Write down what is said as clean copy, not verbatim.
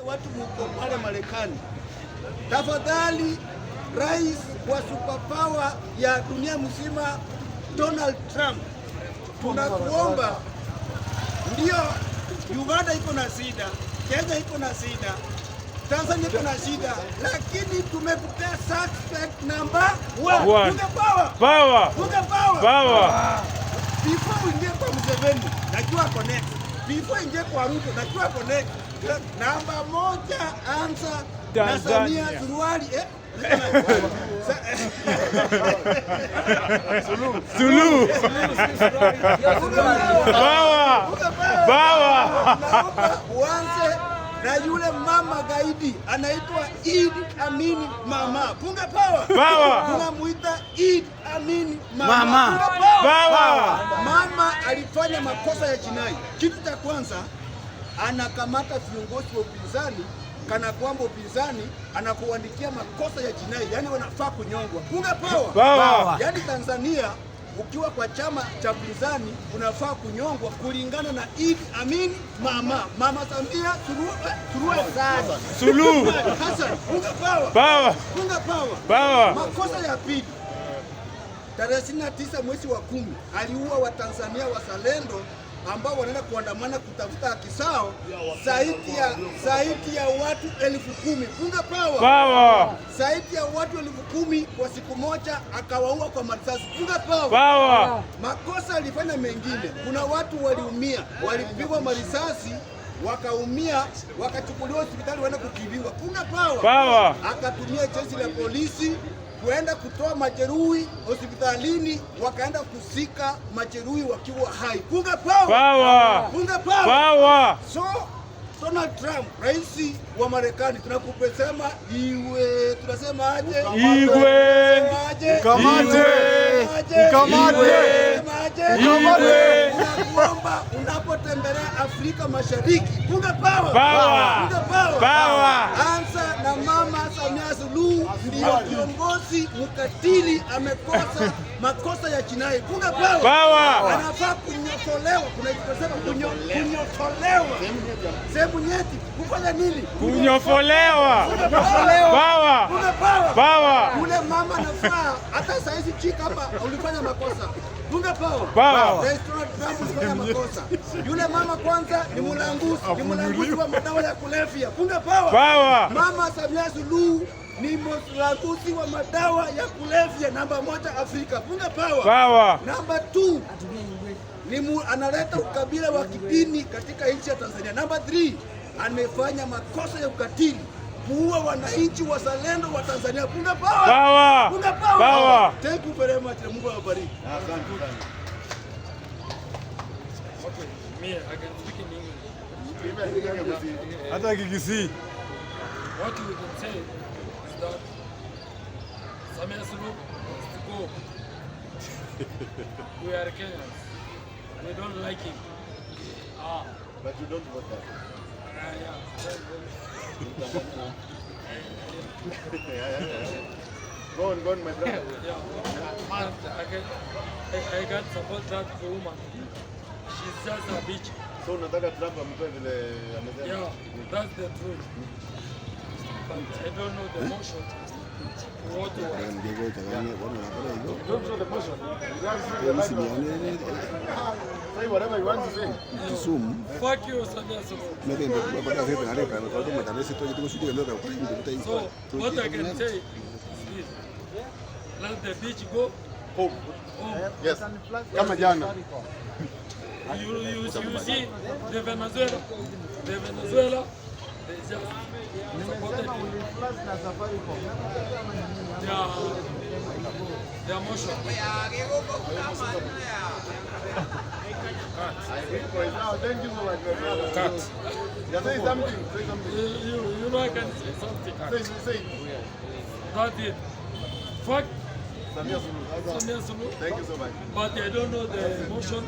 Watu mko pale Marekani, tafadhali, rais wa superpower ya dunia mzima Donald Trump, tunakuomba. Ndio Uganda iko na shida, Kenya iko na shida, Tanzania iko na shida, lakini tumekupea suspect number 1. Power. Before uingie kwa Museveni, najua connect. Before ingie kwa Ruto, najua connect. Namba 1, anza na Samia Suruali. Suluhu. Bawa. Uanze na yule mama gaidi anaitwa Idi Amin Mama. Punga Bawa. Tunamuita Idi Amin Mama. Bawa. Mama alifanya makosa ya jinai. Kitu cha kwanza, anakamata viongozi wa upinzani kana kwamba upinzani anakuandikia makosa ya jinai, yani wanafaa kunyongwa. Punga Bawa. Yani Tanzania ukiwa kwa chama cha upinzani unafaa kunyongwa kulingana na Idi Amin Mama Samia Suluhu Hassan. Punga Bawa. Makosa ya pili, tarehe 29 mwezi wa 10 aliua Watanzania wazalendo ambao wanaenda kuandamana kutafuta haki zao, zaidi ya watu 10,000. Punga Bawa. Zaidi ya watu 10,000 kwa siku moja akawaua kwa marisasi. Punga Bawa. Makosa alifanya mengine, kuna watu waliumia, walipigwa marisasi wakaumia, wakachukuliwa hospitali waenda kutibiwa. Punga Bawa. Akatumia jeshi la polisi kuenda kutoa majeruhi hospitalini, wakaenda kusika majeruhi wakiwa hai. Punga Bawa. So Donald Trump, rais wa Marekani, tunakupesema iwe, tunasema aje? Tunakuomba unapotembelea Afrika Mashariki, punga Bawa. Anza na Mama Samia Suluhu, ndio kiongozi mkatili, amekosa makosa ya jinai. Punga Bawa. Anafaa kunyofolewa, tunasema kunyofolewa. Sehemu nyeti, kufanya nini? Kunyofolewa. Bawa. Yule mama anafaa hata saizi chika hapa ulifanya makosa. Punga Bawa. Restaurant Trump ulifanya makosa. Yule mama kwanza ni mlanguzi wa madawa ya kulevya. Punga Bawa. Mama Samia Suluhu ni mlanguzi wa madawa ya kulevya namba 1 Afrika. Punga Bawa. Namba 2 ni analeta ukabila wa kidini katika nchi ya Tanzania. Namba 3 amefanya makosa ya ukatili, kuua wananchi wazalendo wa Tanzania. Punga Bawa. Thank you very much. Mungu awabariki. Okay, me, I can speak in English. Hata kikisi. What we can say is that Samia Suluhu has to go. We are Kenyans. We don't like him. But you don't vote that. Yeah. Go on, my brother. Yeah. And I can't support that woman. She's just a bitch. So unataka Trump amtoe vile amesema? Yeah, that's the truth. But I don't know the motion. What do I? You don't know the motion. Say whatever you want to say. Fuck you, Samia Suluhu. So what I can say is this: let the bitch go home. Yes. Kama jana. You see the Venezuela, they just supported their motion. Thank you so much, my brother. Cut. Yeah, say something. You know I can say something. Say. That's it. Fuck Samia Suluhu. Samia Suluhu. Thank you so much. But I don't know the motion.